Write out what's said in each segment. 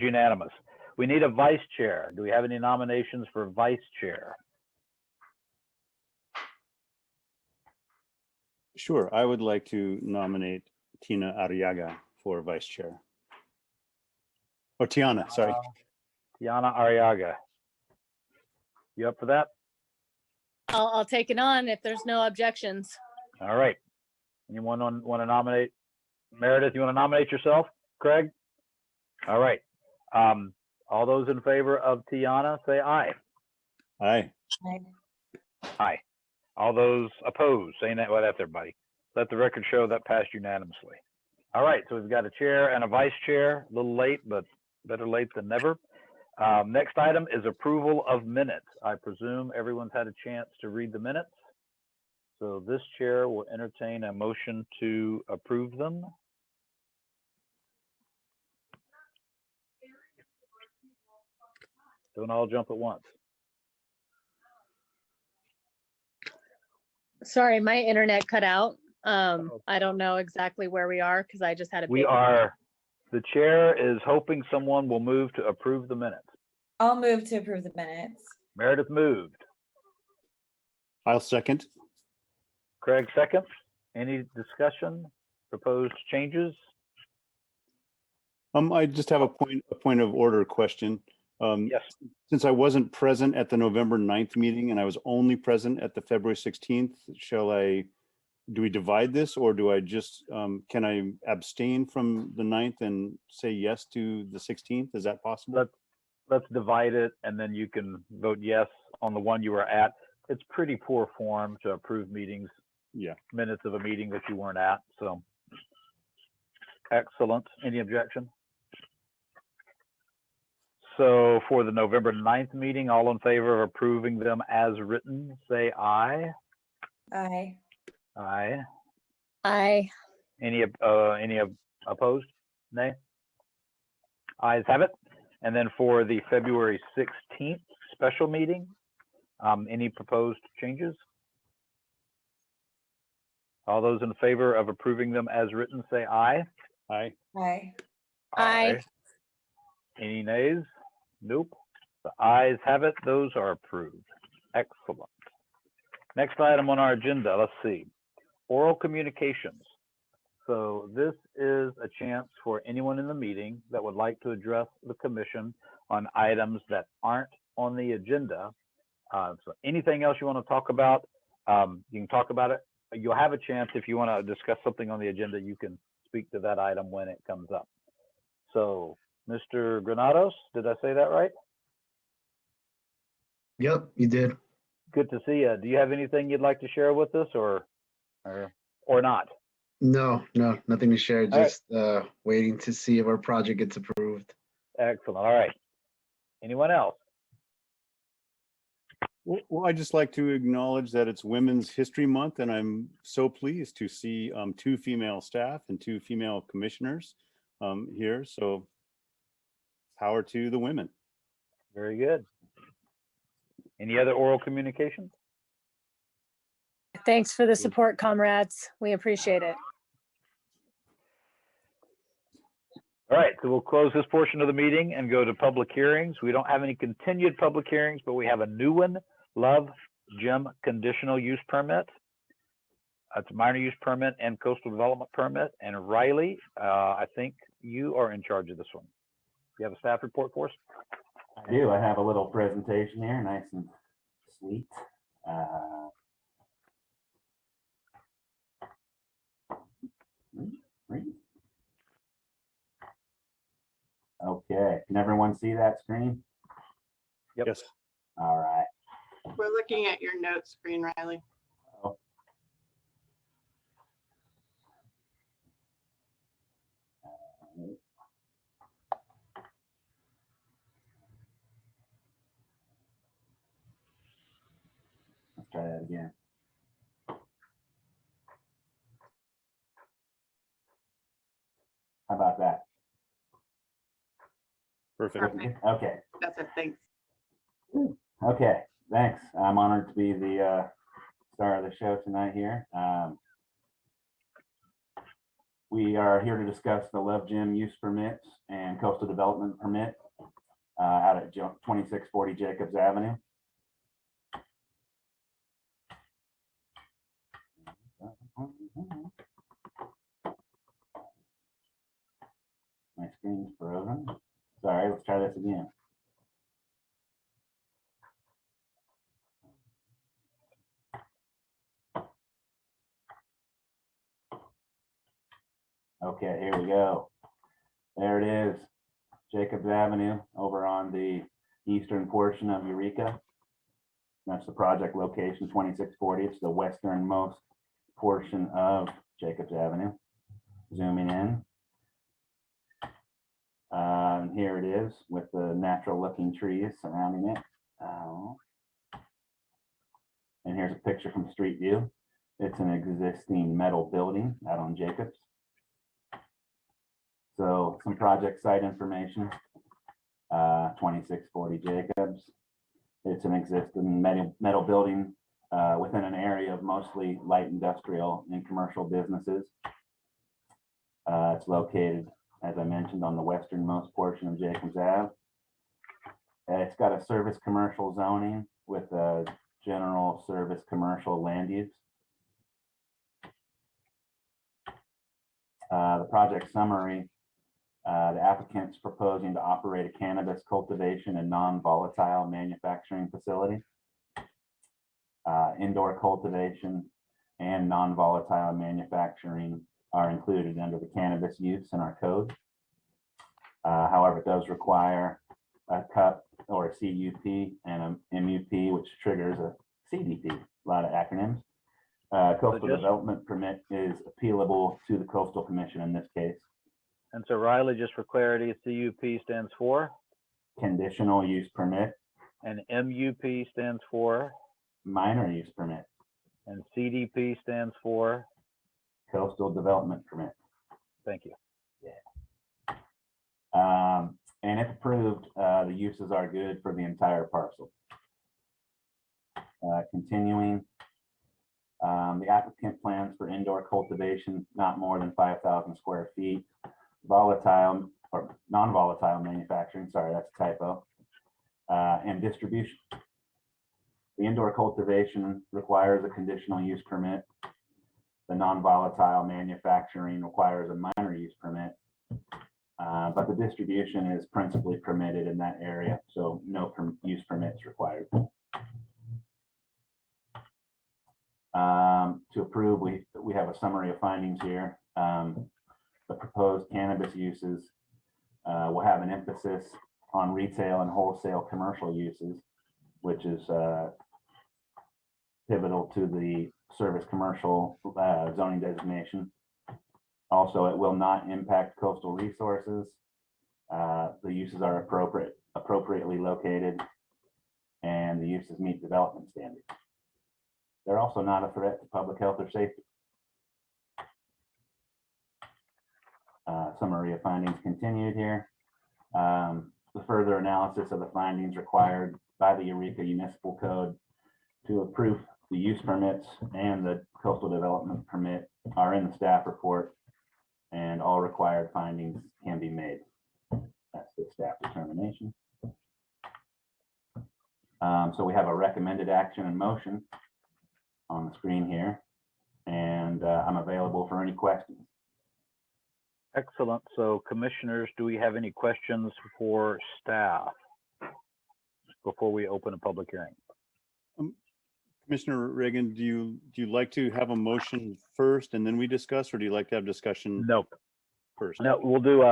unanimous. We need a vice chair. Do we have any nominations for vice chair? Sure, I would like to nominate Tina Arriaga for vice chair. Or Tiana, sorry. Tiana Arriaga. You up for that? I'll take it on if there's no objections. All right. Anyone want to nominate? Meredith, you want to nominate yourself? Craig? All right. All those in favor of Tiana, say aye. Aye. Aye. All those opposed, saying that, well, that's everybody. Let the record show that passed unanimously. All right, so we've got a chair and a vice chair. A little late, but better late than never. Next item is approval of minutes. I presume everyone's had a chance to read the minutes. So this chair will entertain a motion to approve them. Don't all jump at once. Sorry, my internet cut out. I don't know exactly where we are because I just had a We big. are, the chair is hoping someone will move to approve the minutes. I'll move to approve the minutes. Meredith moved. I'll second. Craig seconds. Any discussion? Proposed changes? I just have a point of order question. Yes. Since I wasn't present at the November 9th meeting and I was only present at the February 16th, do we divide this, or do I just, can I abstain from the 9th and say yes to the 16th? Is that possible? Let's divide it, and then you can vote yes on the one you were at. It's pretty poor form to approve meetings. Yeah. Minutes of a meeting that you weren't at, so. Excellent. Any objection? So for the November 9th meeting, all in favor of approving them as written, say aye. Aye. Aye. I Any opposed? Nay? Ayes have it. And then for the February 16th special meeting, any proposed changes? All those in favor of approving them as written, say aye. Aye. Aye. Aye. Any nays? Nope. The ayes have it. Those are approved. Excellent. Next item on our agenda, let's see. Oral communications. So this is a chance for anyone in the meeting that would like to address the commission on items that aren't on the agenda. So anything else you want to talk about, you can talk about it. You'll have a chance if you want to discuss something on the agenda, you can speak to that item when it comes up. So Mr. Granados, did I say that right? Yep, you did. Good to see you. Do you have anything you'd like to share with us or not? No, nothing to share. All right. Just waiting to see if our project gets approved. Excellent. All right. Anyone else? Well, I'd just like to acknowledge that it's Women's History Month, and I'm so pleased to see 2 female staff and 2 female commissioners here. So power to the women. Very good. Any other oral communications? thanks for the support, comrades. We appreciate it. All right, so we'll close this portion of the meeting and go to public hearings. We don't have any continued public hearings, but we have a new one, Love Gym Conditional Use Permit. It's a minor use permit and coastal development permit. And Riley, I think you are in charge of this one. You have a staff report for us? I do. I have a little presentation here, nice and sweet. Okay, can everyone see that screen? Yep. Yes. All right. We're looking at your note screen, Riley. Oh. Let's try that again. How about that? Perfect. Perfect. Okay. That's it. Thanks. Okay, thanks. I'm honored to be the star of the show tonight here. We are here to discuss the Love Gym use permits and coastal development permit out at 2640 Jacobs Avenue. My screen's frozen. Sorry, let's try this again. Okay, here we go. There it is. Jacobs Avenue over on the eastern portion of Eureka. That's the project location, 2640. It's the westernmost portion of Jacobs Avenue. Zooming in. And here it is with the natural looking trees surrounding it. And here's a picture from Street View. It's an existing metal building out on Jacobs. So some project site information, 2640 Jacobs. It's an existing metal building within an area of mostly light industrial and commercial businesses. It's located, as I mentioned, on the westernmost portion of Jacobs Ave. It's got a service commercial zoning with a general service commercial land use. The project summary, the applicant's proposing to operate a cannabis cultivation and non-volatile manufacturing facility. Indoor cultivation and non-volatile manufacturing are included under the cannabis use in our code. However, it does require a CUP or a CUP and a MUP, which triggers a CDP, a lot of acronyms. Coastal development permit is appealable to the Coastal Commission in this case. And so Riley, just for clarity, CUP stands for? Conditional use permit, And MUP stands for? minor use permit, And CDP stands for? coastal development permit. Thank you. And if approved, the uses are good for the entire parcel. Continuing, the applicant plans for indoor cultivation not more than 5,000 square feet, volatile or non-volatile manufacturing, sorry, that's a typo, and distribution. The indoor cultivation requires a conditional use permit. The non-volatile manufacturing requires a minor use permit. But the distribution is principally permitted in that area, so no use permits required. To approve, we have a summary of findings here. The proposed cannabis uses will have an emphasis on retail and wholesale commercial uses, which is pivotal to the service commercial zoning designation. Also, it will not impact coastal resources. The uses are appropriately located, and the uses meet development standards. They're also not a threat to public health or safety. Summary of findings continued here. The further analysis of the findings required by the Eureka Municipal Code to approve the use permits and the coastal development permit are in the staff report, and all required findings can be made. That's the staff determination. So we have a recommended action and motion on the screen here, and I'm available for any questions. Excellent. So commissioners, do we have any questions for staff before we open a public hearing? Commissioner Reagan, do you like to have a motion first and then we discuss, or do you like to have discussion Nope. first? No, we'll do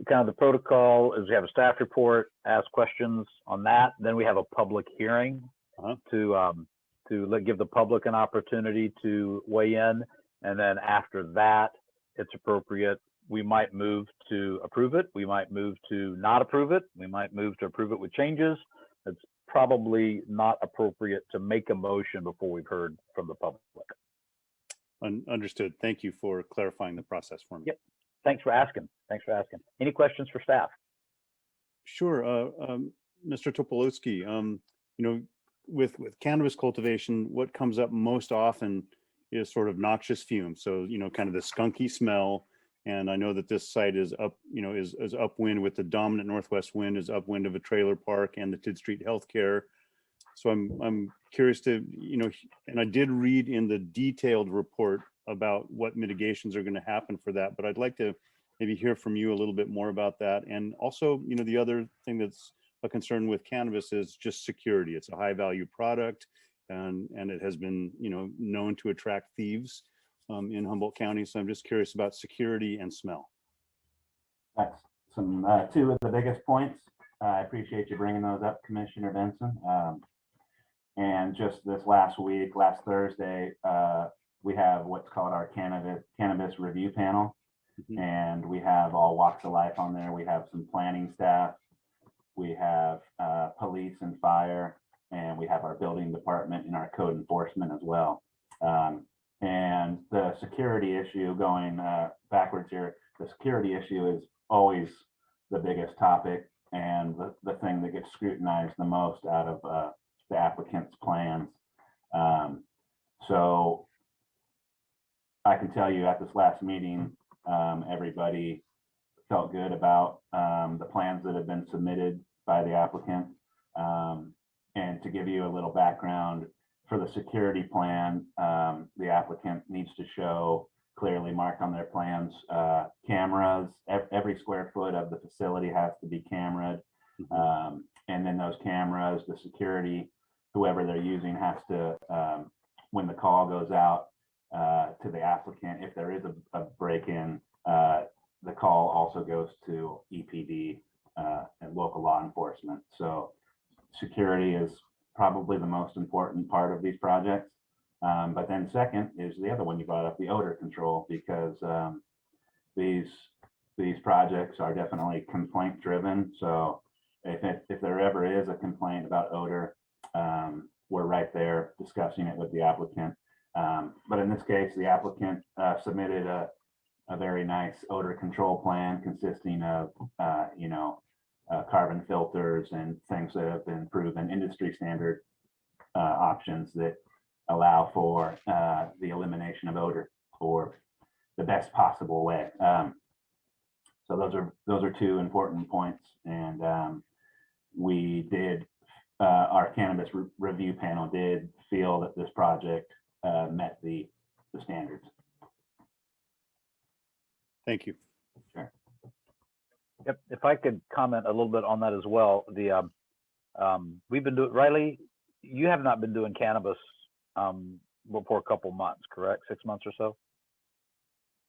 kind of the protocol is we have a staff report, ask questions on that. Then we have a public hearing to give the public an opportunity to weigh in. And then after that, it's appropriate. We might move to approve it. We might move to not approve it. We might move to approve it with changes. It's probably not appropriate to make a motion before we've heard from the public. Understood. Thank you for clarifying the process for me. Yep. Thanks for asking. Any questions for staff? Sure. Mr. Topolowski, with cannabis cultivation, what comes up most often is sort of noxious fumes. So, kind of the skunky smell And I know that this site is up, is upwind with the dominant northwest wind, is upwind of a trailer park and the Tid Street Healthcare. So I'm curious to, and I did read in the detailed report about what mitigations are going to happen for that, but I'd like to maybe hear from you a little bit more about that. And also, the other thing that's a concern with cannabis is just security. It's a high value product, and it has been, known to attract thieves in Humboldt County. So I'm just curious about security and smell. That's two of the biggest points. I appreciate you bringing those up, Commissioner Benson. And just this last Thursday, we have what's called our cannabis review panel. And we have all walks of life on there. We have some planning staff, we have police and fire, and we have our building department and our code enforcement as well. And the security issue, going backwards here, the security issue is always the biggest topic and the thing that gets scrutinized the most out of the applicant's plans. So I can tell you at this last meeting, everybody felt good about the plans that have been submitted by the applicant. And to give you a little background, for the security plan, the applicant needs to show clearly marked on their plans cameras. Every square foot of the facility has to be cameraed. And then those cameras, the security, whoever they're using has to, when the call goes out to the applicant, if there is a break-in, the call also goes to EPD and local law enforcement. So security is probably the most important part of these projects. But then second is the other one you brought up, the odor control, because these projects are definitely complaint driven. So if there ever is a complaint about odor, we're right there discussing it with the applicant. But in this case, the applicant submitted a very nice odor control plan consisting of, carbon filters and things that have been proven industry standard options that allow for the elimination of odor for the best possible way. So those are two important points, and we did our cannabis review panel did feel that this project met the standards. Thank you. Sure. Yep, if I could comment a little bit on that as well. We've been doing, Riley, you have not been doing cannabis for a couple months, correct? 6 months or so?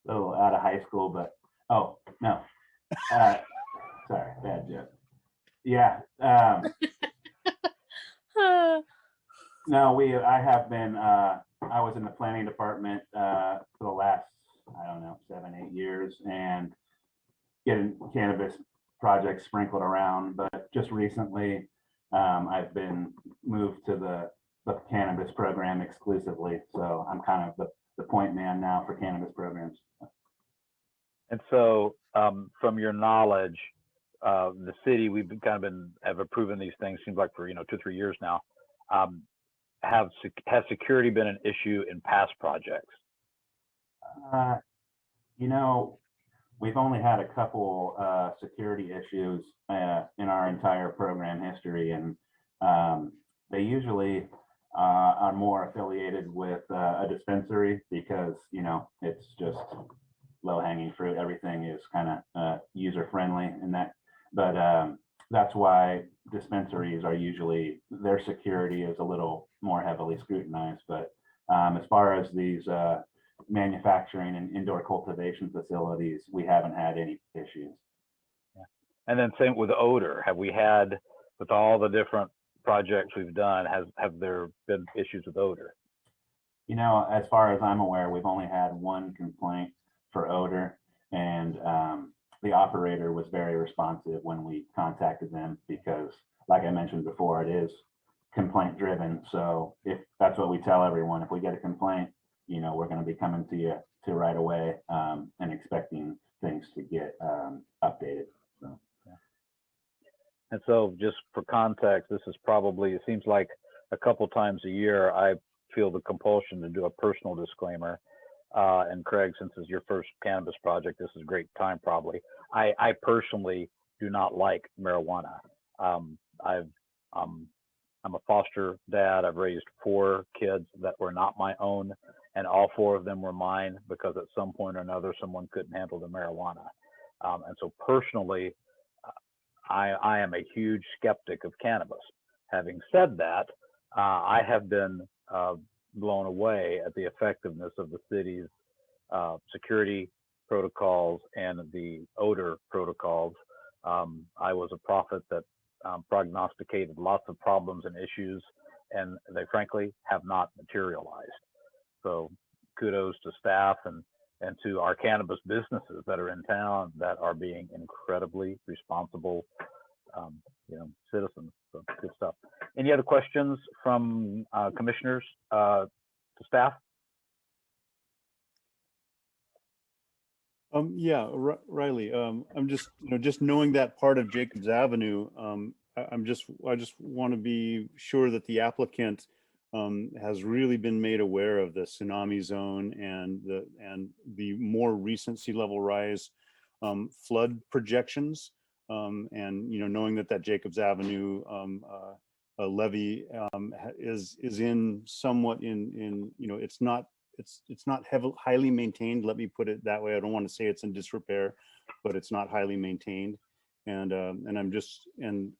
A little out of high school, but oh no, sorry, bad joke. Yeah, no, I have been. I was in the planning department for the last, I don't know, 7-8 years, and getting cannabis projects sprinkled around. But just recently, I've been moved to the cannabis program exclusively. So I'm kind of the point man now for cannabis programs. And so from your knowledge, the city, we've have approving these things, seems like for 2-3 years now. Has security been an issue in past projects? We've only had a couple security issues in our entire program history, and they usually are more affiliated with a dispensary because it's just low-hanging fruit. Everything is kind of user-friendly in that, but that's why dispensaries are usually, their security is a little more heavily scrutinized. But as far as these manufacturing and indoor cultivation facilities, we haven't had any issues. Yeah. And then same with odor. Have we had, with all the different projects we've done, have there been issues with odor? As far as I'm aware, we've only had one complaint for odor, and the operator was very responsive when we contacted them because, like I mentioned before, it is complaint driven. So if that's what we tell everyone, if we get a complaint, we're going to be coming to you right away and expecting things to get updated. So. Yeah. And so just for context, this is probably, it seems like a couple times a year, I feel the compulsion to do a personal disclaimer. And Craig, since it's your first cannabis project, this is a great time probably. I personally do not like marijuana. I'm a foster dad. I've raised 4 kids that were not my own, and all 4 of them were mine because at some point or another, someone couldn't handle the marijuana. And so personally, I am a huge skeptic of cannabis. Having said that, I have been blown away at the effectiveness of the city's security protocols and the odor protocols. I was a prophet that prognosticated lots of problems and issues, and they frankly have not materialized. So kudos to staff and to our cannabis businesses that are in town that are being incredibly responsible, citizens. So good stuff. Any other questions from commissioners to staff? Yeah, Riley, I'm just, just knowing that part of Jacobs Avenue, I just want to be sure that the applicant has really been made aware of the tsunami zone and the more recent sea level rise flood projections. And, knowing that Jacobs Avenue levee is in somewhat in it's not highly maintained. Let me put it that way. I don't want to say it's in disrepair, but it's not highly maintained. And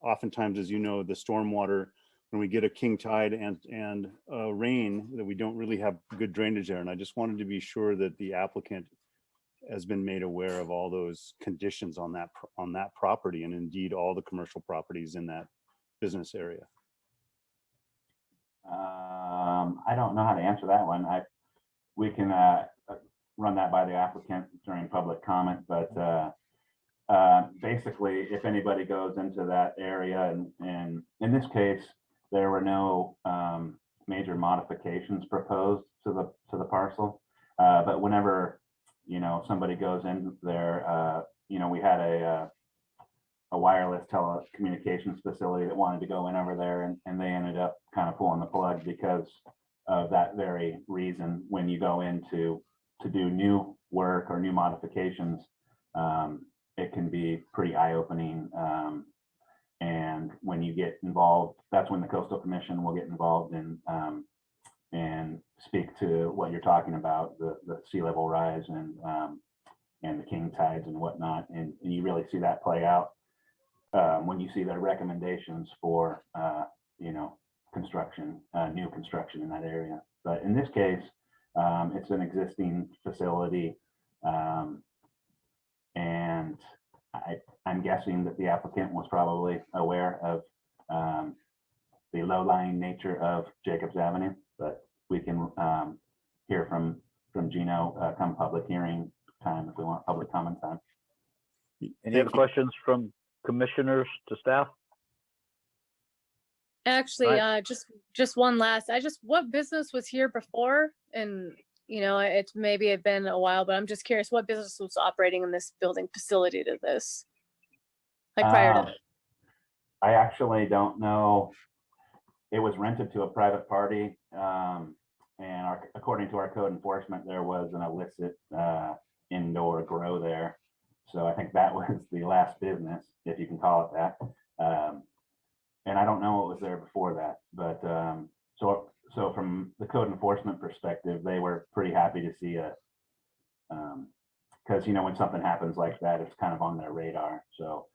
oftentimes, as you know, the stormwater, when we get a king tide and rain, that we don't really have good drainage there. And I just wanted to be sure that the applicant has been made aware of all those conditions on that property, and indeed all the commercial properties in that business area. I don't know how to answer that one. We can run that by the applicant during public comment, but basically, if anybody goes into that area, and in this case, there were no major modifications proposed to the parcel, but whenever somebody goes in there, we had a wireless telecommunications facility that wanted to go in over there, and they ended up kind of pulling the plug because of that very reason. When you go in to do new work or new modifications, it can be pretty eye-opening. And when you get involved, that's when the Coastal Commission will get involved and speak to what you're talking about, the sea level rise and the king tides and whatnot. And you really see that play out when you see their recommendations for, construction, new construction in that area. But in this case, it's an existing facility. And I'm guessing that the applicant was probably aware of the low-lying nature of Jacobs Avenue, but we can hear from Gino come public hearing time if we want public comment time. Any other questions from commissioners to staff? Actually, Right. just one last, what business was here before? And, it maybe had been a while, but I'm just curious, what business was operating in this building facility to this? Like prior to, I actually don't know. It was rented to a private party. And according to our code enforcement, there was an illicit indoor grow there. So I think that was the last business, if you can call it that. And I don't know what was there before that, but so from the code enforcement perspective, they were pretty happy to see because when something happens like that, it's kind of on their radar. So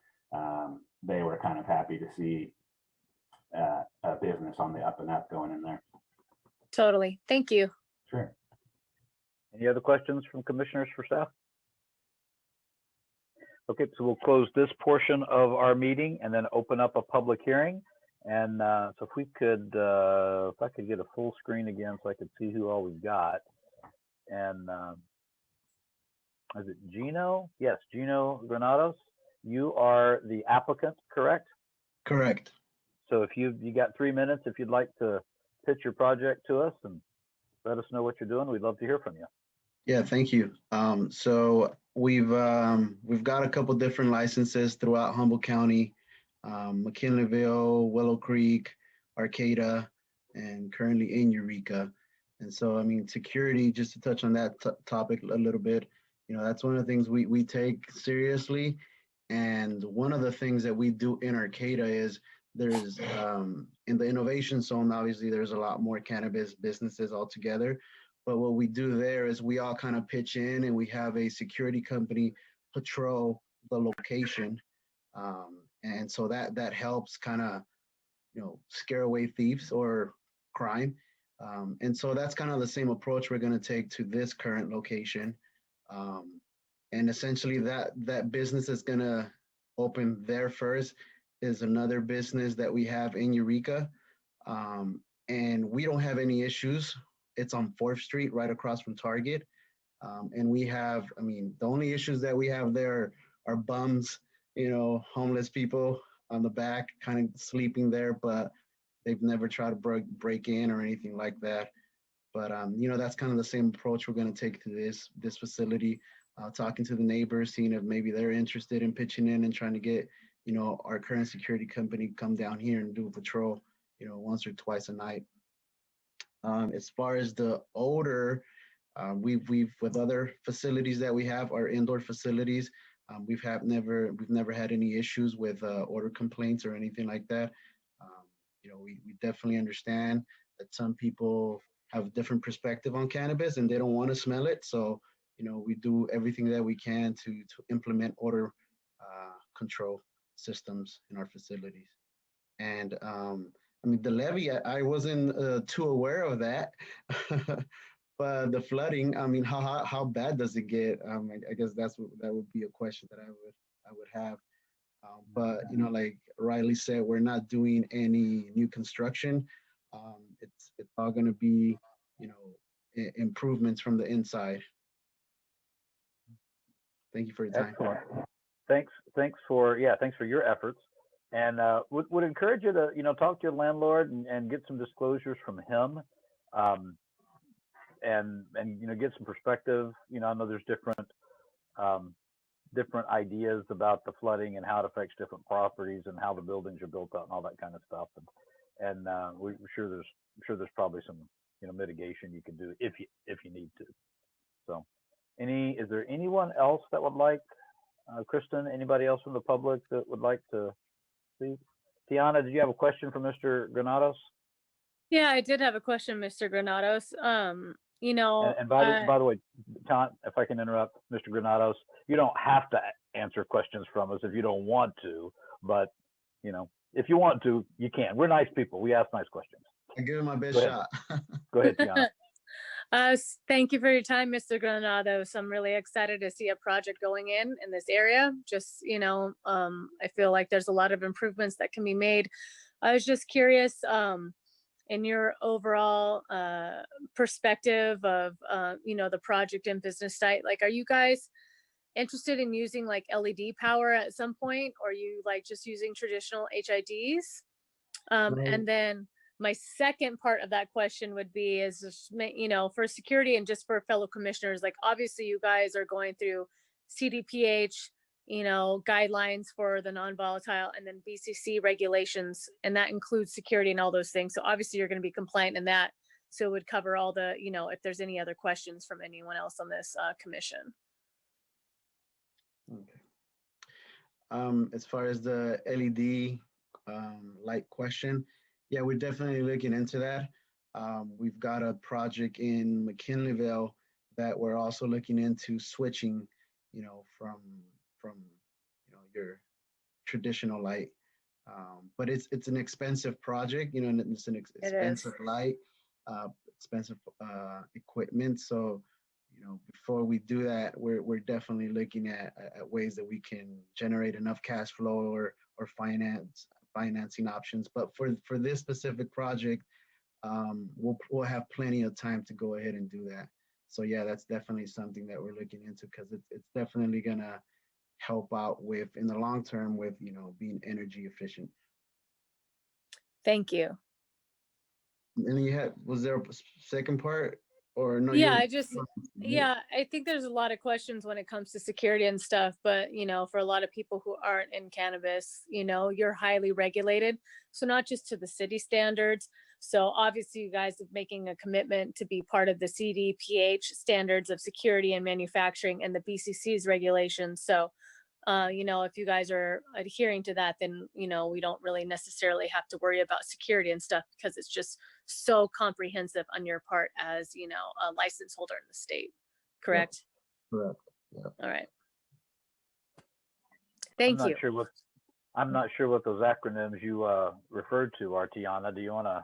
they were kind of happy to see a business on the up and up going in there. totally. Thank you. Sure. Any other questions from commissioners for staff? Okay, so we'll close this portion of our meeting and then open up a public hearing. And so if we could, if I could get a full screen again so I could see who all we've got. And is it Gino? Yes, Gino Granados. You are the applicant, correct? Correct. So if you got 3 minutes, if you'd like to pitch your project to us and let us know what you're doing, we'd love to hear from you. Yeah, thank you. So we've got a couple different licenses throughout Humboldt County, McKinleyville, Willow Creek, Arcata, and currently in Eureka. And so, I mean, security, just to touch on that topic a little bit, you know, that's one of the things we take seriously. And one of the things that we do in Arcata is there's in the innovation zone, obviously there's a lot more cannabis businesses altogether. But what we do there is we all kind of pitch in and we have a security company patrol the location. And so that helps kind of, you know, scare away thieves or crime. And so that's kind of the same approach we're going to take to this current location. And essentially that business is going to open there first is another business that we have in Eureka. And we don't have any issues. It's on 4th Street, right across from Target. And we have, I mean, the only issues that we have there are bums, you know, homeless people on the back, kind of sleeping there, but they've never tried to break in or anything like that. But you know, that's kind of the same approach we're going to take to this facility. Talking to the neighbors, seeing if maybe they're interested in pitching in and trying to get, you know, our current security company come down here and do a patrol, you know, once or twice a night. As far as the odor, we've with other facilities that we have, our indoor facilities, we've never had any issues with odor complaints or anything like that. You know, we definitely understand that some people have a different perspective on cannabis and they don't want to smell it. So, you know, we do everything that we can to implement odor control systems in our facilities. And I mean, the levee, I wasn't too aware of that. But the flooding, I mean, how bad does it get? I guess that would be a question that I would have. But you know, like Riley said, we're not doing any new construction. It's all going to be, you know, improvements from the inside. Thank you for your time. Excellent. Thanks for your efforts, and would encourage you to, you know, talk to your landlord and get some disclosures from him, and you know, get some perspective. You know, I know there's different ideas about the flooding and how it affects different properties and how the buildings are built out and all that kind of stuff. And we're sure there's probably some, you know, mitigation you can do if you need to. So, is there anyone else that would like, Kristen, anybody else from the public that would like to speak? Tiana, did you have a question for Mr. Granados? Yeah, I did have a question, Mr. Granados. You know, And by the way, Tom, if I can interrupt, Mr. Granados, you don't have to answer questions from us if you don't want to, but you know, if you want to, you can. We're nice people. We ask nice questions. I give it my best Go ahead. shot. Go ahead, Tiana. Thank you for your time, Mr. Granados. I'm really excited to see a project going in this area. Just, you know, I feel like there's a lot of improvements that can be made. I was just curious, in your overall perspective of, you know, the project and business site, like, are you guys interested in using like LED power at some point, or are you like just using traditional HIDs? And then my second part of that question would be is, just, you know, for security and just for fellow commissioners, like obviously you guys are going through CDPH, you know, guidelines for the non-volatile and then BCC regulations, and that includes security and all those things. So obviously you're going to be compliant in that. So it would cover all the, you know, if there's any other questions from anyone else on this commission. Okay. As far as the LED light question, yeah, we're definitely looking into that. We've got a project in McKinleyville that we're also looking into switching, you know, from you know, your traditional light. But it's an expensive project, you know, and it's an expensive light, expensive equipment. So, you know, before we do that, we're definitely looking at ways that we can generate enough cash flow or financing options. But for this specific project, we'll have plenty of time to go ahead and do that. So yeah, that's definitely something that we're looking into, because it's definitely gonna help out with, in the long term, with, you know, being energy efficient. Thank you. And you had, was there a second part? Or no? Yeah, you're- I just, yeah, I think there's a lot of questions when it comes to security and stuff, but for a lot of people who aren't in cannabis, you're highly regulated. So not just to the city standards. So obviously you guys are making a commitment to be part of the CDPH standards of security and manufacturing and the BCC's regulations. So, if you guys are adhering to that, then, we don't really necessarily have to worry about security and stuff because it's just so comprehensive on your part as, a license holder in the state. Correct? Correct. All right. I'm Thank not you. sure what, I'm not sure what those acronyms you referred to are, Tiana. Do you want to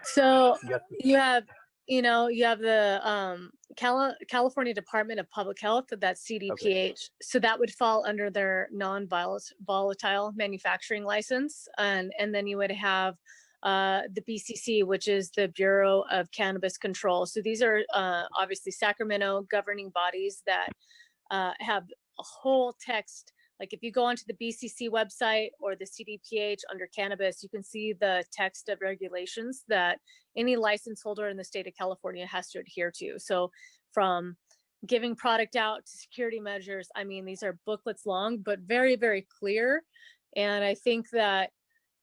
So get? you have, the California Department of Public Health, that's CDPH. So that would fall under their non-volatile manufacturing license. And then you would have the BCC, which is the Bureau of Cannabis Control. So these are obviously Sacramento governing bodies that have a whole text. Like if you go onto the BCC website or the CDPH under cannabis, you can see the text of regulations that any license holder in the state of California has to adhere to. So from giving product out to security measures, I mean, these are booklets long, but very, very clear. And I think that,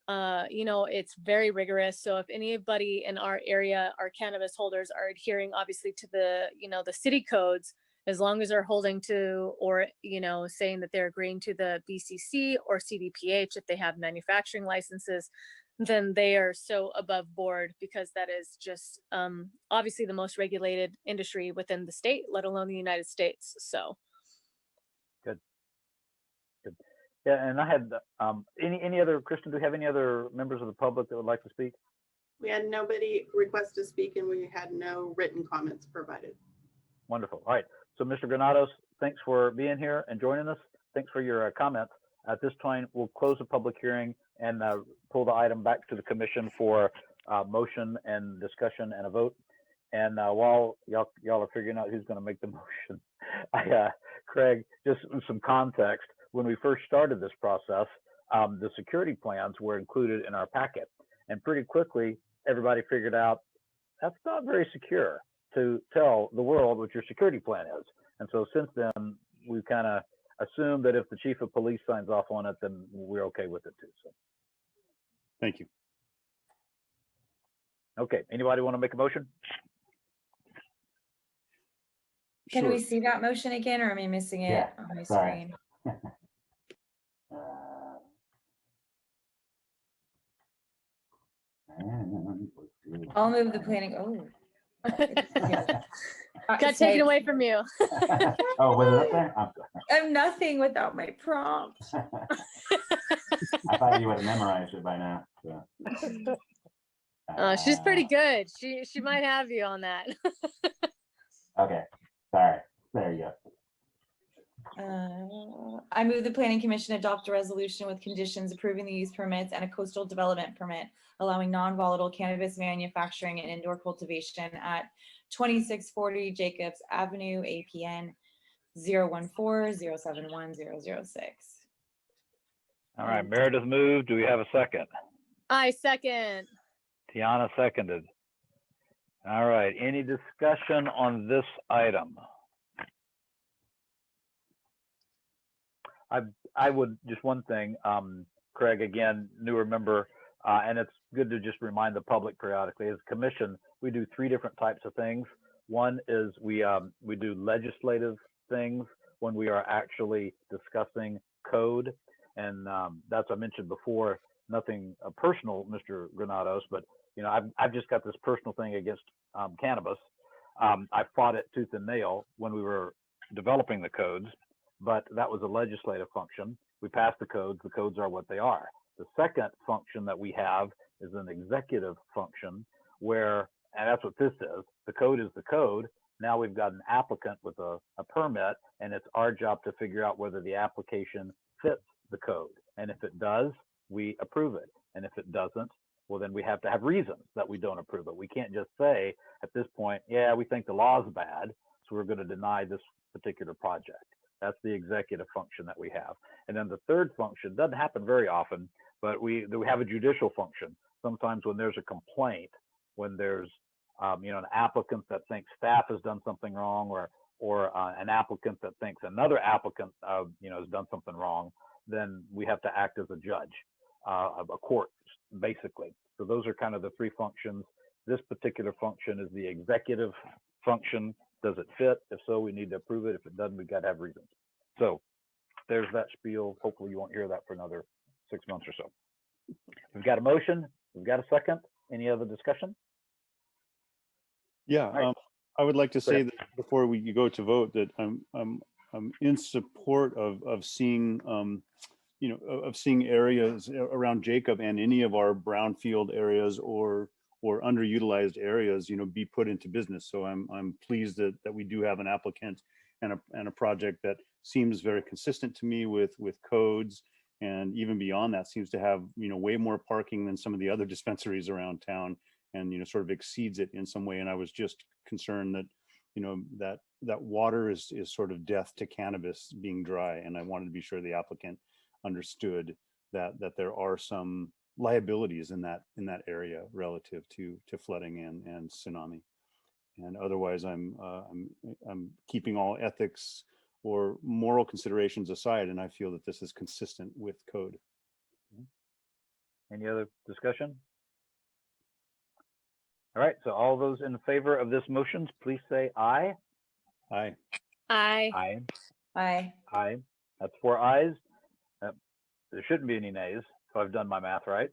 it's very rigorous. So if anybody in our area, our cannabis holders are adhering obviously to the, the city codes, as long as they're holding to, or, saying that they're agreeing to the BCC or CDPH, if they have manufacturing licenses, then they are so above board because that is just obviously the most regulated industry within the state, let alone the United States. So. Good. Yeah, and I had any other, Kristen, do we have any other members of the public that would like to speak? We had nobody request to speak and we had no written comments provided. Wonderful. All right. So Mr. Granados, thanks for being here and joining us. Thanks for your comments. At this time, we'll close the public hearing and pull the item back to the commission for motion and discussion and a vote. And while y'all are figuring out who's going to make the motion, Craig, just some context. When we first started this process, the security plans were included in our packet. And pretty quickly, everybody figured out that's not very secure to tell the world what your security plan is. And so since then, we've kind of assumed that if the chief of police signs off on it, then we're okay with it too. So, Thank you. okay, anybody want to make a motion? Can Sure. we see that motion again, or am I missing it Yeah, on my sorry. screen? I'll move the planning. Oh. Got taken away from you. Oh, was it up there? I'm I'm nothing without my prompt. sorry. I thought you would have memorized it by now. So. She's pretty good. She might have you on that. Okay, sorry. There you go. I move the planning commission adopt a resolution with conditions approving the use permits and a coastal development permit allowing non-volatile cannabis manufacturing and indoor cultivation at 2640 Jacobs Avenue, APN 014071006. All right, Meredith moved. Do we have a second? I second. Tiana seconded. All right, any discussion on this item? I would, just one thing, Craig, again, newer member, and it's good to just remind the public periodically, as a commission, we do 3 different types of things. One is we do legislative things when we are actually discussing code. And that's, I mentioned before, nothing personal, Mr. Granados, but I've just got this personal thing against cannabis. I fought it tooth and nail when we were developing the codes, but that was a legislative function. We passed the codes are what they are. The second function that we have is an executive function where, and that's what this is, the code is the code. Now we've got an applicant with a permit, and it's our job to figure out whether the application fits the code. And if it does, we approve it. And if it doesn't, well, then we have to have reasons that we don't approve it. We can't just say at this point, yeah, we think the law is bad, so we're going to deny this particular project. That's the executive function that we have. And then the third function doesn't happen very often, but we have a judicial function. Sometimes when there's a complaint, when there's An applicant that thinks staff has done something wrong, or an applicant that thinks another applicant, has done something wrong, then we have to act as a judge, of a court, basically. So those are kind of the three functions. This particular function is the executive function. Does it fit? If so, we need to approve it. If it doesn't, we got to have reasons. So there's that spiel. Hopefully you won't hear that for another 6 months or so. We've got a motion. We've got a second. Any other discussion? Yeah, Right. I would like to Go say ahead. that before we go to vote, that I'm in support of seeing, of seeing areas around Jacob and any of our brownfield areas or underutilized areas, be put into business. So I'm pleased that we do have an applicant and a project that seems very consistent to me with codes, and even beyond that seems to have, way more parking than some of the other dispensaries around town, and sort of exceeds it in some way. And I was just concerned that that water is sort of death to cannabis being dry, and I wanted to be sure the applicant understood that there are some liabilities in that area relative to flooding and tsunami. And otherwise, I'm keeping all ethics or moral considerations aside, and I feel that this is consistent with code. Any other discussion? All right, so all those in favor of this motion, please say aye. Aye. Aye. Aye. Aye. Aye. That's 4 ayes. There shouldn't be any nays, if I've done my math right.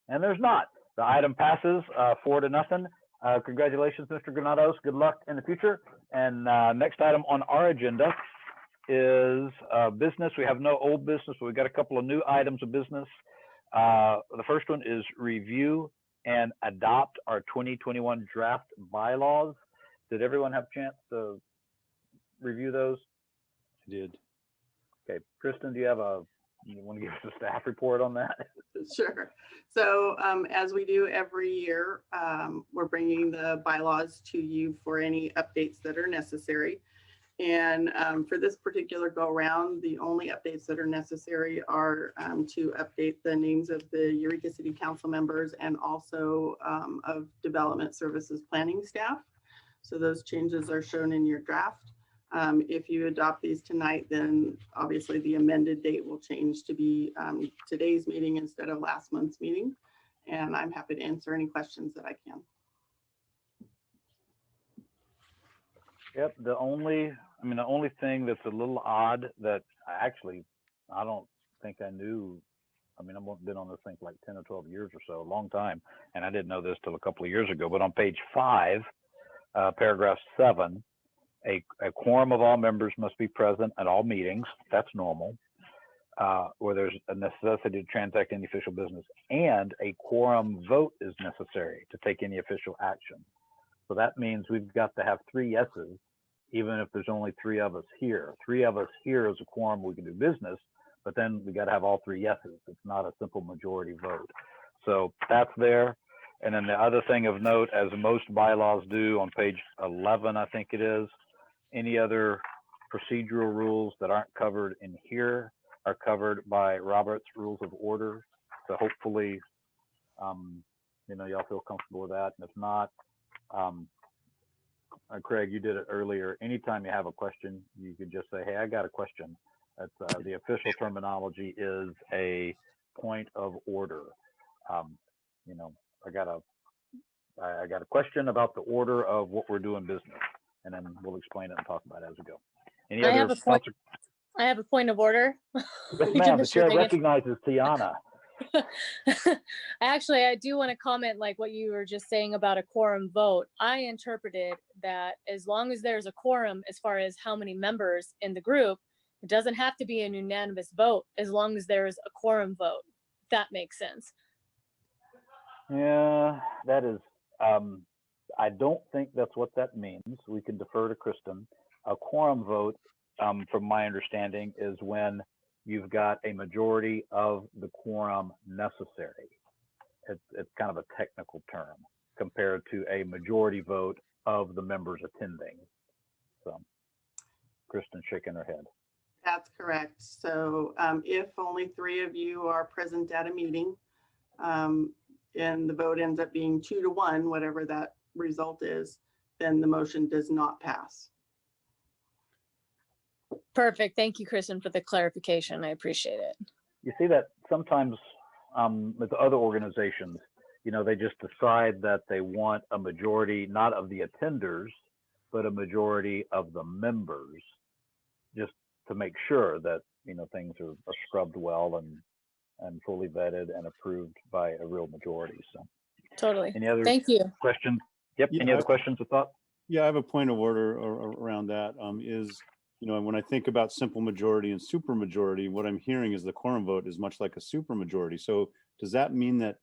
And there's not. The item passes 4-0. Congratulations, Mr. Granados. Good luck in the future. And next item on our agenda is business. We have no old business, but we've got a couple of new items of business. The first one is review and adopt our 2021 draft bylaws. Did everyone have a chance to review those? I did. Okay, Kristen, do you want to give us a staff report on that? Sure. So as we do every year, we're bringing the bylaws to you for any updates that are necessary. And for this particular go round, the only updates that are necessary are to update the names of the Eureka City Council members and also of Development Services Planning staff. So those changes are shown in your draft. If you adopt these tonight, then obviously the amended date will change to be today's meeting instead of last month's meeting. And I'm happy to answer any questions that I can. Yep, the only thing that's a little odd that I don't think I knew. I've been on this thing for like 10 or 12 years or so, a long time. And I didn't know this till a couple of years ago, but on page 5, paragraph 7, a quorum of all members must be present at all meetings. That's normal. Where there's a necessity to transact any official business, and a quorum vote is necessary to take any official action. So that means we've got to have 3 yeses, even if there's only 3 of us here. 3 of us here is a quorum, we can do business, but then we got to have all 3 yeses. It's not a simple majority vote. So that's there. And then the other thing of note, as most bylaws do on page 11, I think it is, any other procedural rules that aren't covered in here are covered by Robert's Rules of Order. So hopefully, y'all feel comfortable with that. And if not, Craig, you did it earlier. Anytime you have a question, you could just say, hey, I got a question. That's the official terminology is a point of order. I got a question about the order of what we're doing business, and then we'll explain it and talk about it as we go. Any I other have a point. thoughts? I have a point of order. Yes, ma'am. The chair recognizes Tiana. I do want to comment like what you were just saying about a quorum vote. I interpreted that as long as there's a quorum as far as how many members in the group, it doesn't have to be a unanimous vote as long as there's a quorum vote. If that makes sense. Yeah, that is, I don't think that's what that means. We can defer to Kristen. A quorum vote, from my understanding, is when you've got a majority of the quorum necessary. It's kind of a technical term compared to a majority vote of the members attending. So, Kristen shaking her head. That's correct. So if only 3 of you are present at a meeting, and the vote ends up being 2-1, whatever that result is, then the motion does not pass. Perfect. Thank you, Kristen, for the clarification. I appreciate it. You see that sometimes with other organizations, you know, they just decide that they want a majority, not of the attenders, but a majority of the members, just to make sure that, you know, things are scrubbed well and fully vetted and approved by a real majority. So Totally. any other Thank you. questions? Yep. Yeah, Any other questions or thoughts? Yeah, I have a point of order around that. You know, when I think about simple majority and super majority, what I'm hearing is the quorum vote is much like a super majority. So does that mean that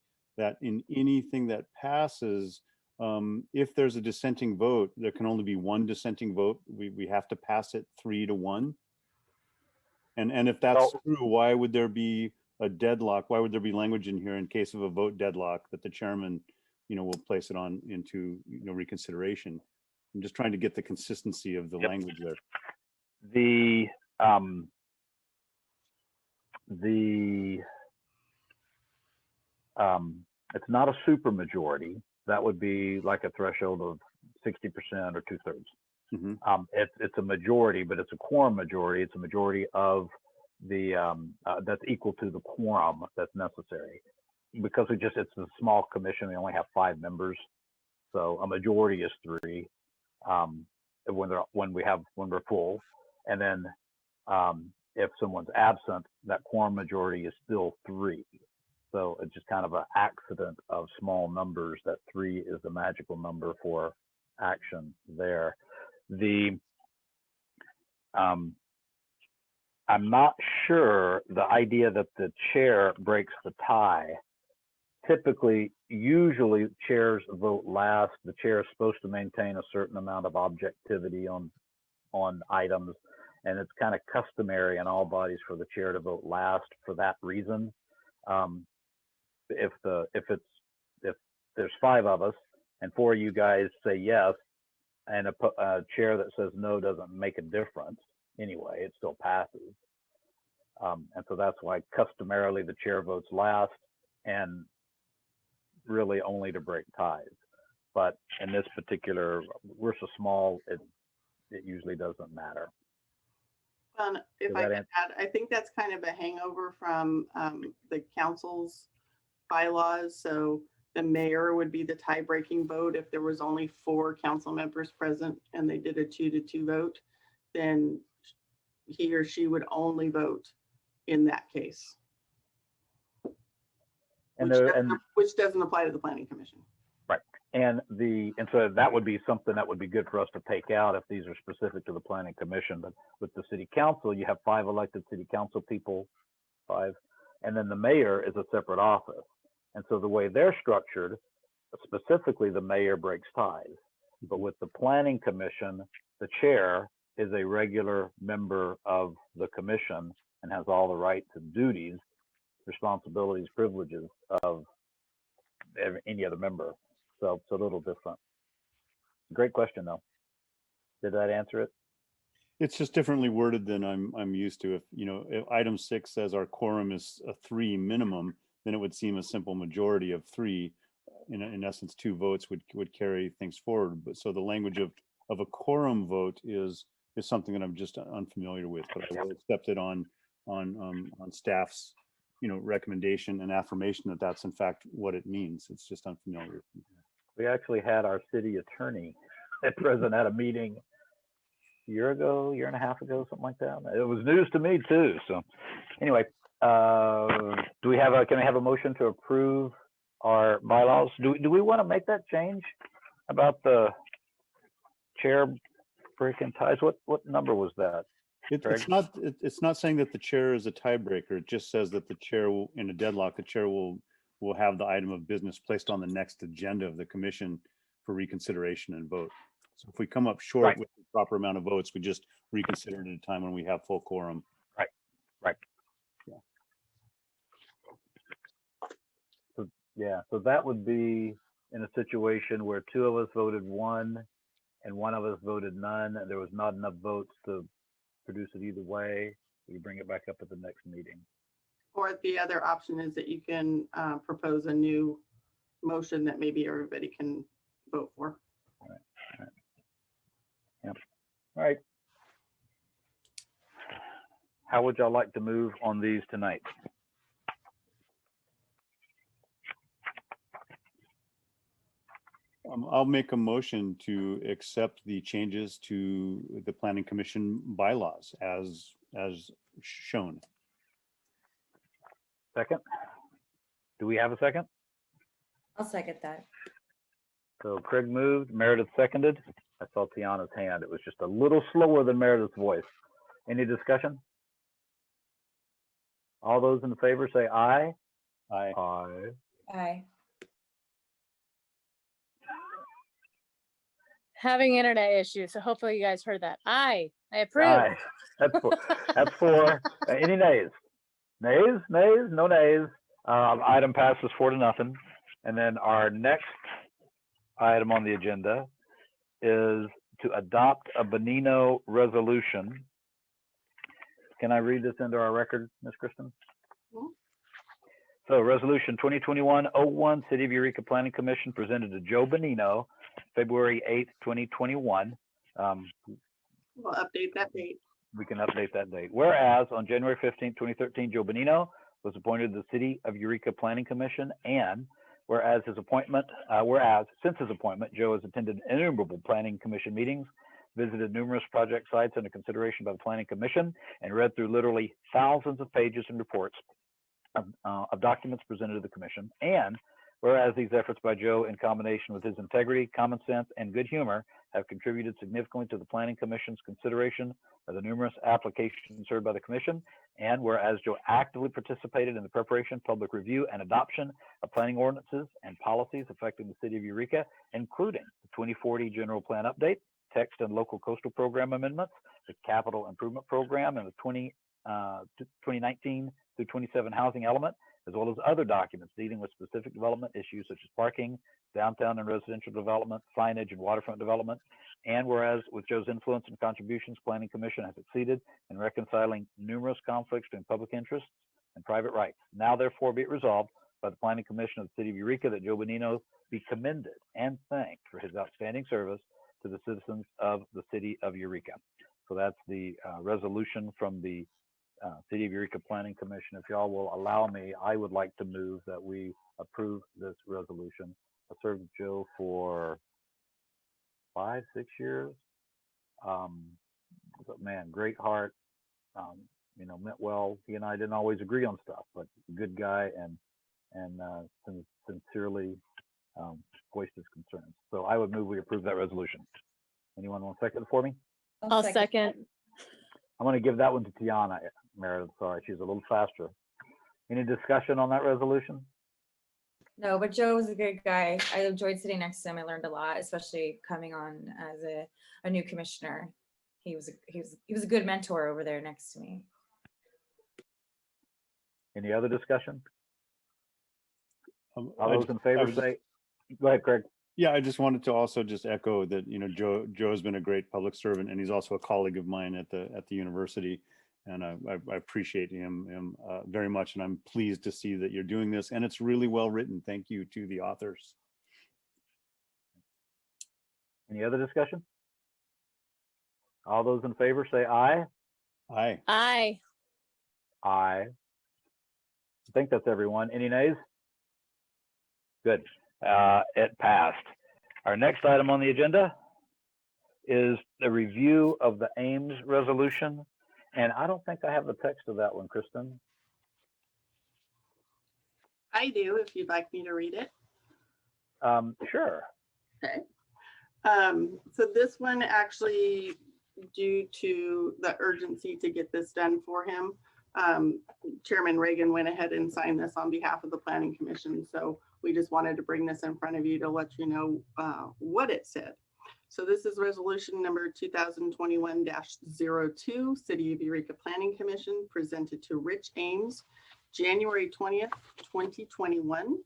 in anything that passes, if there's a dissenting vote, there can only be one dissenting vote? We have to pass it 3-1. And if that's true, why would there be a deadlock? Why would there be language in here in case of a vote deadlock that the chairman, you know, will place it on into, you know, reconsideration? I'm just trying to get the consistency of the language there. It's not a super majority. That would be like a threshold of 60% or 2/3. Mm-hmm. It's a majority, but it's a quorum majority. It's a majority of the that's equal to the quorum that's necessary. Because it's a small commission, we only have 5 members, so a majority is 3 when we're full, and then if someone's absent, that quorum majority is still 3. So it's just kind of an accident of small numbers that 3 is the magical number for action there. I'm not sure the idea that the chair breaks the tie. Typically, usually chairs vote last. The chair is supposed to maintain a certain amount of objectivity on items, and it's kind of customary in all bodies for the chair to vote last for that reason. If there's 5 of us and 4 of you guys say yes, and a chair that says no doesn't make a difference anyway, it still passes. And so that's why customarily the chair votes last, and really only to break ties. But in this particular, we're so small, it usually doesn't matter. If Does I that could add, I think that's kind of a hangover from the council's bylaws. So the mayor would be the tie-breaking vote. If there was only 4 council members present and they did a 2-2 vote, then he or she would only vote in that case. Which doesn't apply to the planning commission. Right. And so that would be something that would be good for us to take out if these are specific to the planning commission. But with the city council, you have 5 elected city council people, 5, and then the mayor is a separate office. And so the way they're structured, specifically the mayor breaks ties. But with the planning commission, the chair is a regular member of the commission and has all the rights and duties, responsibilities, privileges of any other member. So it's a little different. Great question, though. Did that answer it? It's just differently worded than I'm used to. If item 6 says our quorum is a 3 minimum, then it would seem a simple majority of 3. In essence, 2 votes would carry things forward. But so the language of a quorum vote is something that I'm just unfamiliar with. But I will accept it on staff's recommendation and affirmation that that's in fact what it means. It's just unfamiliar. We actually had our city attorney present at a meeting year and a half ago, something like that. It was news to me too. So anyway, can we have a motion to approve our bylaws? Do we want to make that change about the chair breaking ties? What number was that? It's not saying that the chair is a tiebreaker. It just says that the chair will, in a deadlock, the chair will have the item of business placed on the next agenda of the commission for reconsideration and vote. So if we come up short with the proper amount of votes, we just reconsider it at a time when we have full quorum. Right. Yeah. So that would be in a situation where 2 of us voted 1 and 1 of us voted none, and there was not enough votes to produce it either way. We bring it back up at the next meeting. Or the other option is that you can propose a new motion that maybe everybody can vote for. Yep. All right. How would y'all like to move on these tonight? I'll make a motion to accept the changes to the Planning Commission bylaws as shown. Second? Do we have a second? I'll second that. So Craig moved, Meredith seconded. I saw Tiana's hand. It was just a little slower than Meredith's voice. Any discussion? All those in favor say aye. Aye. Aye. Aye. Having internet issues, so hopefully you guys heard that. I approve. Aye. That's four. That's four. Any nays? Nays? Nays? No nays. Item passes 4-0. And then our next item on the agenda is to adopt a Bonino resolution. Can I read this into our record, Ms. Kristen? Mhm. So resolution 2021-01, City of Eureka Planning Commission presented to Joe Bonino, February 8th, 2021. We'll update that date. We can update that date. Whereas on January 15th, 2013, Joe Bonino was appointed to the City of Eureka Planning Commission, and whereas since his appointment, Joe has attended innumerable Planning Commission meetings, visited numerous project sites under consideration by the Planning Commission, and read through literally thousands of pages and reports of documents presented to the Commission. And whereas these efforts by Joe, in combination with his integrity, common sense, and good humor, have contributed significantly to the Planning Commission's consideration of the numerous applications heard by the Commission, and whereas Joe actively participated in the preparation, public review, and adoption of planning ordinances and policies affecting the City of Eureka, including the 2040 General Plan Update, text and local coastal program amendments, the capital improvement program, and the 2019 through 27 housing element, as well as other documents dealing with specific development issues such as parking, downtown and residential development, signage, and waterfront development. And whereas with Joe's influence and contributions, Planning Commission has succeeded in reconciling numerous conflicts between public interests and private rights. Now therefore be it resolved by the Planning Commission of the City of Eureka that Joe Bonino be commended and thanked for his outstanding service to the citizens of the City of Eureka. So that's the resolution from the City of Eureka Planning Commission. If y'all will allow me, I would like to move that we approve this resolution. I served Joe for 5-6 years. But man, great heart. Meant well. He and I didn't always agree on stuff, but good guy and sincerely voiced his concerns. So I would move we approve that resolution. Anyone want to second it for me? I'll second. I'm going to give that one to Tiana, Meredith. Sorry, she's a little faster. Any discussion on that resolution? No, but Joe was a good guy. I enjoyed sitting next to him. I learned a lot, especially coming on as a new commissioner. He was a good mentor over there next to me. Any other discussion? All I those in favor say, go ahead, Craig. Yeah, I just wanted to also just echo that, Joe has been a great public servant, and he's also a colleague of mine at the university. And I appreciate him very much. And I'm pleased to see that you're doing this, and it's really well written. Thank you to the authors. Any other discussion? All those in favor say aye. Aye. Aye. Aye. I think that's everyone. Any nays? Good. It passed. Our next item on the agenda is the review of the Ames resolution. And I don't think I have the text of that one, Kristen. I do, if you'd like me to read it. Sure. Okay. So this one actually, due to the urgency to get this done for him, Chairman Reagan went ahead and signed this on behalf of the Planning Commission. So we just wanted to bring this in front of you to let you know what it said. So this is resolution number 2021-02, City of Eureka Planning Commission, presented to Rich Ames, January 20th, 2021.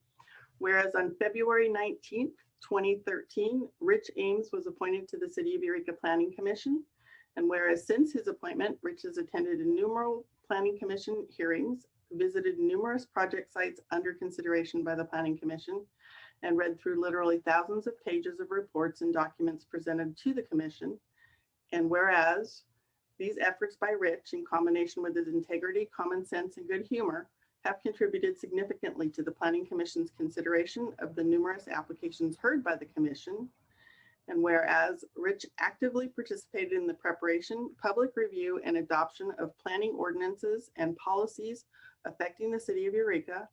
Whereas on February 19th, 2013, Rich Ames was appointed to the City of Eureka Planning Commission. And whereas since his appointment, Rich has attended innumerable Planning Commission hearings, visited numerous project sites under consideration by the Planning Commission, and read through literally thousands of pages of reports and documents presented to the Commission. And whereas these efforts by Rich, in combination with his integrity, common sense, and good humor, have contributed significantly to the Planning Commission's consideration of the numerous applications heard by the Commission. And whereas Rich actively participated in the preparation, public review, and adoption of planning ordinances and policies affecting the city of Eureka,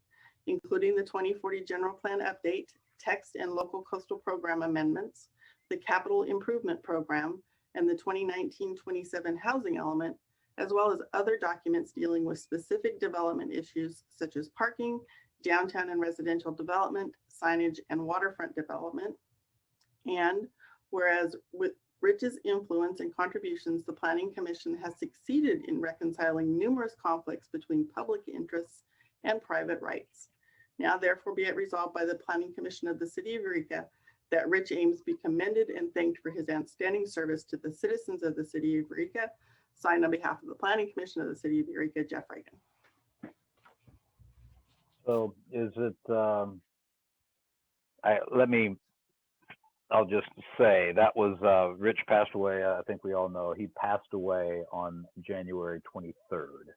including the 2040 General Plan Update, text and local coastal program amendments, the Capital Improvement Program, and the 2019-27 housing element, as well as other documents dealing with specific development issues such as parking, downtown and residential development, signage, and waterfront development. And whereas with Rich's influence and contributions, the Planning Commission has succeeded in reconciling numerous conflicts between public interests and private rights. Now therefore be it resolved by the Planning Commission of the City of Eureka that Rich Ames be commended and thanked for his outstanding service to the citizens of the City of Eureka. Signed on behalf of the Planning Commission of the City of Eureka, Jeff Reagan. So is it, I'll just say that was, Rich passed away. I think we all know he passed away on January 23rd.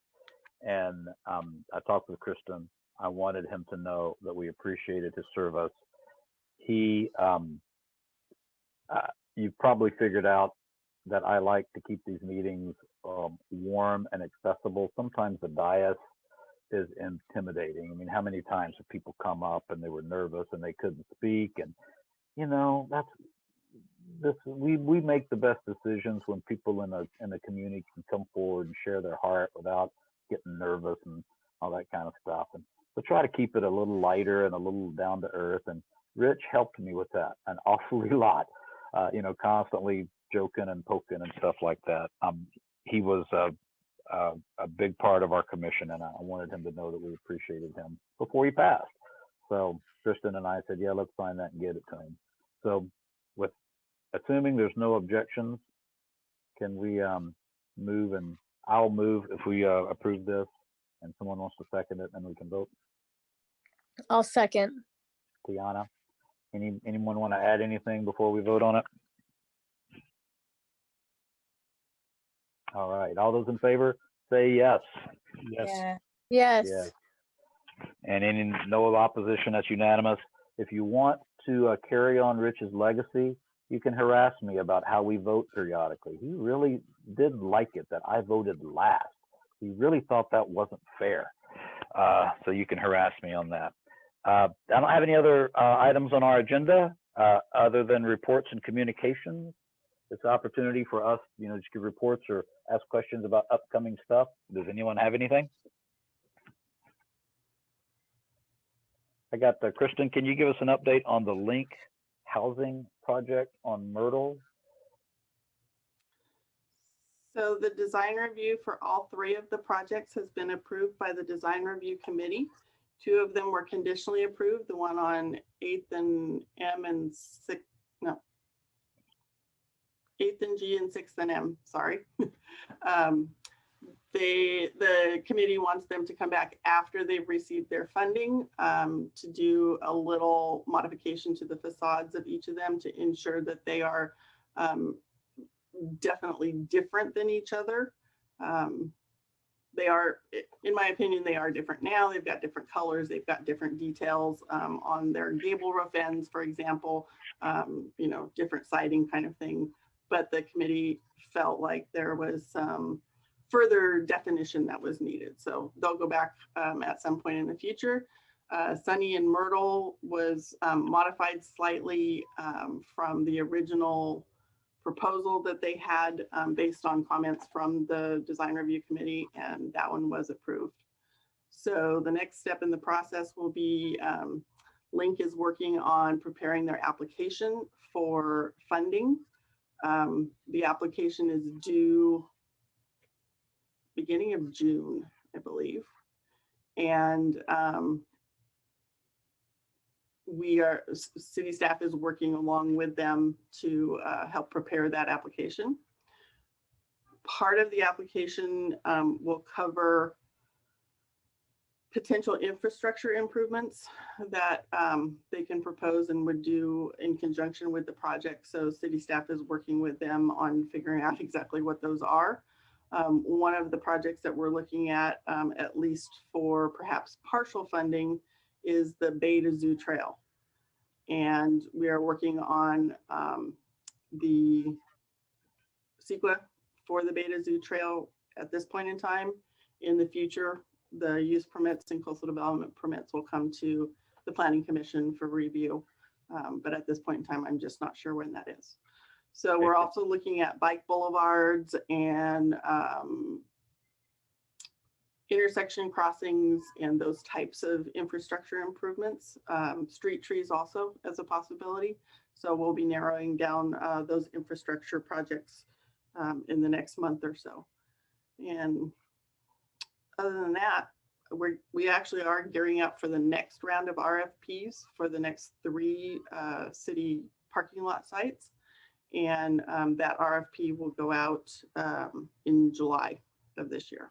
And I talked with Kristen. I wanted him to know that we appreciated his service. He, you've probably figured out that I like to keep these meetings warm and accessible. Sometimes the dais is intimidating. I mean, how many times have people come up and they were nervous and they couldn't speak? And you know, we make the best decisions when people in the community can come forward and share their heart without getting nervous and all that kind of stuff. And so try to keep it a little lighter and a little down to earth. And Rich helped me with that an awfully lot. You know, constantly joking and poking and stuff like that. He was a big part of our commission, and I wanted him to know that we appreciated him before he passed. So Kristen and I said, yeah, let's sign that and get it to him. So with assuming there's no objections, can we move, and I'll move if we approve this, and someone wants to second it, and we can vote. I'll second. Tiana, anyone want to add anything before we vote on it? All right, all those in favor, say yes. Yes. Yeah. Yes. Yes. And any no opposition, that's unanimous. If you want to carry on Rich's legacy, you can harass me about how we vote periodically. He really did like it that I voted last. He really thought that wasn't fair. So you can harass me on that. I don't have any other items on our agenda other than reports and communications. It's an opportunity for us, you know, just give reports or ask questions about upcoming stuff. Does anyone have anything? I got Kristen, can you give us an update on the Link housing project on Myrtle? So the design review for all three of the projects has been approved by the design review committee. Two of them were conditionally approved, the one on 8th and M and 6th, no, 8th and G and 6th and M, sorry. The committee wants them to come back after they've received their funding to do a little modification to the facades of each of them to ensure that they are definitely different than each other. They are, in my opinion, they are different now. They've got different colors. They've got different details on their gable roof ends, for example, you know, different siding kind of thing. But the committee felt like there was some further definition that was needed. So they'll go back at some point in the future. Sunny and Myrtle was modified slightly from the original proposal that they had based on comments from the design review committee, and that one was approved. So the next step in the process will be Link is working on preparing their application for funding. The application is due beginning of June, I believe. And city staff is working along with them to help prepare that application. Part of the application will cover potential infrastructure improvements that they can propose and would do in conjunction with the project. So city staff is working with them on figuring out exactly what those are. One of the projects that we're looking at least for perhaps partial funding, is the Bay to Zoo Trail. And we are working on the CEQA for the Bay to Zoo Trail at this point in time. In the future, the use permits and coastal development permits will come to the Planning Commission for review. But at this point in time, I'm just not sure when that is. So we're also looking at bike boulevards and intersection crossings and those types of infrastructure improvements. Street trees also as a possibility. So we'll be narrowing down those infrastructure projects in the next month or so. And other than that, we actually are gearing up for the next round of RFPs for the next 3 city parking lot sites. And that RFP will go out in July of this year.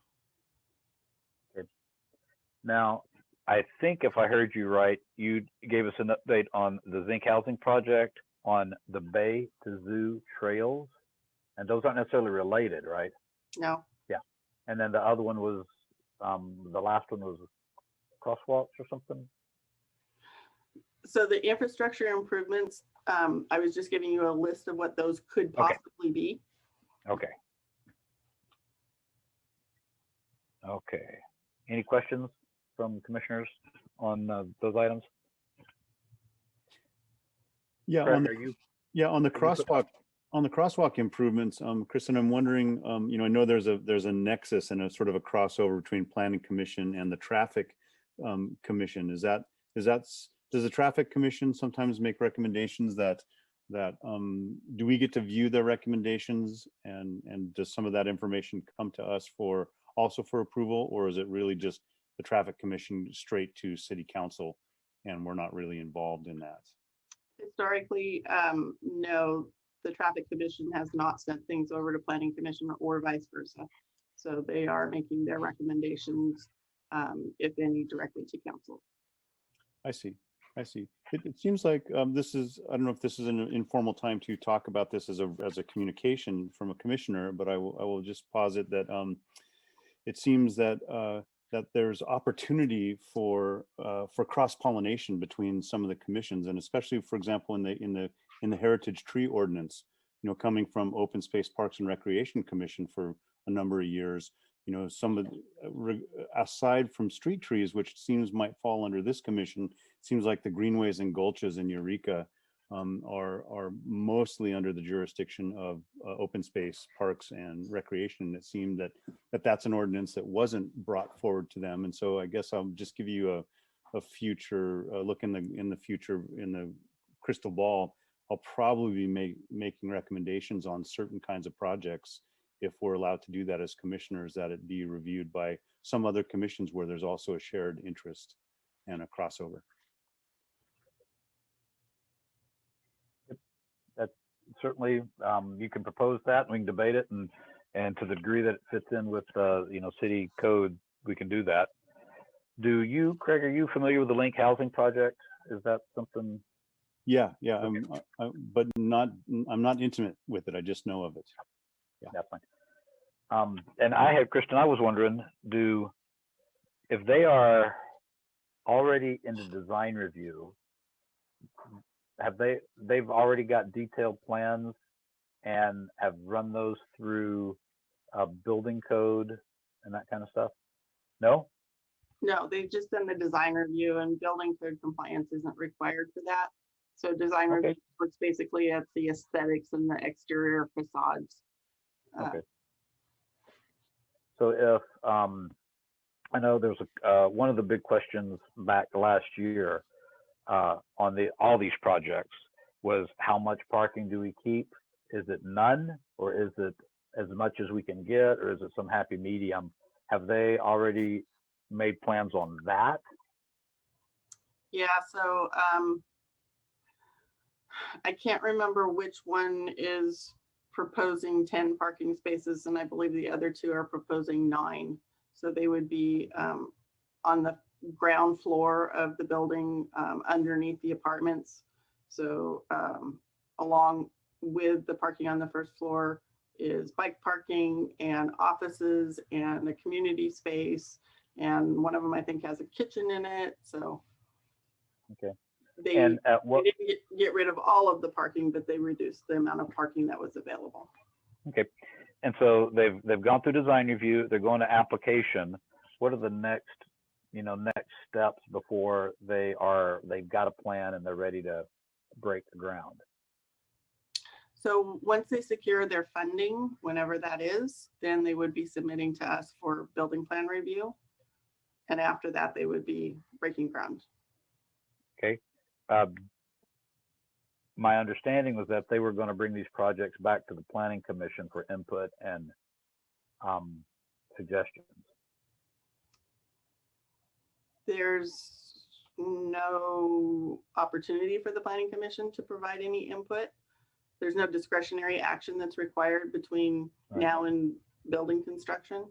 Now, I think if I heard you right, you gave us an update on the zinc housing project on the Bay to Zoo trails, and those aren't necessarily related, right? No. Yeah. And then the other one was, the last one was crosswalks or something? So the infrastructure improvements, I was just giving you a list of what those could possibly be. Okay. Okay. Any questions from commissioners on those items? Yeah, Craig, on are you? the Can you put- crosswalk improvements, Kristen, I'm wondering, I know there's a nexus and a sort of a crossover between Planning Commission and the Traffic Commission. Does the Traffic Commission sometimes make recommendations that do we get to view their recommendations, and does some of that information come to us also for approval, or is it really just the Traffic Commission straight to City Council and we're not really involved in that? Historically, no, the Traffic Commission has not sent things over to Planning Commission or vice versa. So they are making their recommendations, if any, directly to council. I see. It seems like I don't know if this is an informal time to talk about this as a communication from a commissioner, but I will just posit that it seems that there's opportunity for cross-pollination between some of the commissions, and especially, for example, in the Heritage Tree Ordinance, coming from Open Space, Parks and Recreation Commission for a number of years, some of aside from street trees, which seems might fall under this commission, it seems like the greenways and gulches in Eureka are mostly under the jurisdiction of Open Space, Parks and Recreation. It seemed that that's an ordinance that wasn't brought forward to them, and so I guess I'll just give you a future look in the future, in the crystal ball. I'll probably be making recommendations on certain kinds of projects, if we're allowed to do that as commissioners, that it be reviewed by some other commissions where there's also a shared interest and a crossover. That certainly, you can propose that, and we can debate it, and to the degree that it fits in with city code, we can do that. Do you, Craig, are you familiar with the Link Housing Project? Is that something? Yeah, Okay. but I'm not intimate with it. I just know of it. Yeah, that's fine. And Kristen, I was wondering, if they are already in the design review, they've already got detailed plans and have run those through building code and that kind of stuff? No? No, they've just done the design review, and building code compliance isn't required for that. So design review looks basically at the aesthetics and the exterior facades. Okay. So if I know there's one of the big questions back last year on all these projects was, how much parking do we keep? Is it none, or is it as much as we can get, or is it some happy medium? Have they already made plans on that? Yeah, so I can't remember which one is proposing 10 parking spaces, and I believe the other 2 are proposing 9. So they would be on the ground floor of the building underneath the apartments. So along with the parking on the first floor is bike parking and offices and a community space. And one of them, I think, has a kitchen in it. So Okay. they, And at they what, didn't get rid of all of the parking, but they reduced the amount of parking that was available. okay. And so they've gone through design review, they're going to application. What are the next steps before they've got a plan and they're ready to break the ground? So once they secure their funding, whenever that is, then they would be submitting to us for building plan review. And after that, they would be breaking ground. Okay. My understanding was that they were going to bring these projects back to the Planning Commission for input and suggestions. There's no opportunity for the Planning Commission to provide any input. There's no discretionary action that's required between Right. now and building construction.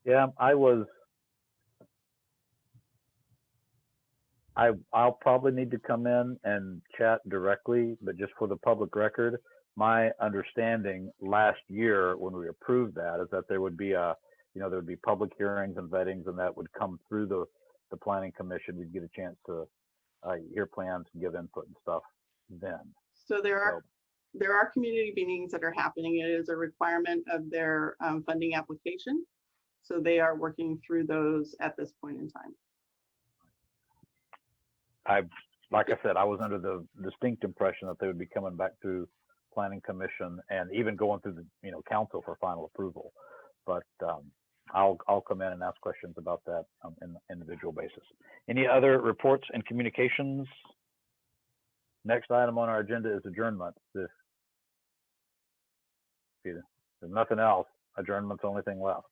Yeah, I'll probably need to come in and chat directly, but just for the public record, my understanding last year when we approved that is that there would be there would be public hearings and vettings, and that would come through the Planning Commission. We'd get a chance to hear plans and give input and stuff then. So there are community meetings that are happening. It is a requirement of their funding application. So they are working through those at this point in time. Like I said, I was under the distinct impression that they would be coming back through Planning Commission and even going through the council for final approval. But I'll come in and ask questions about that on an individual basis. Any other reports and communications? Next item on our agenda is adjournment. If there's nothing else, adjournment's the only thing left.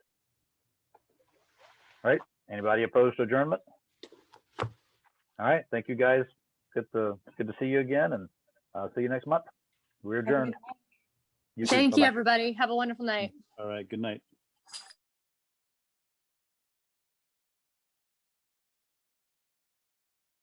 Right? Anybody opposed to adjournment? All right, thank you guys. Good to see you again, and see you next month. We're adjourned. You too. Thank you, Bye-bye. everybody. Have a wonderful night. All right, good night.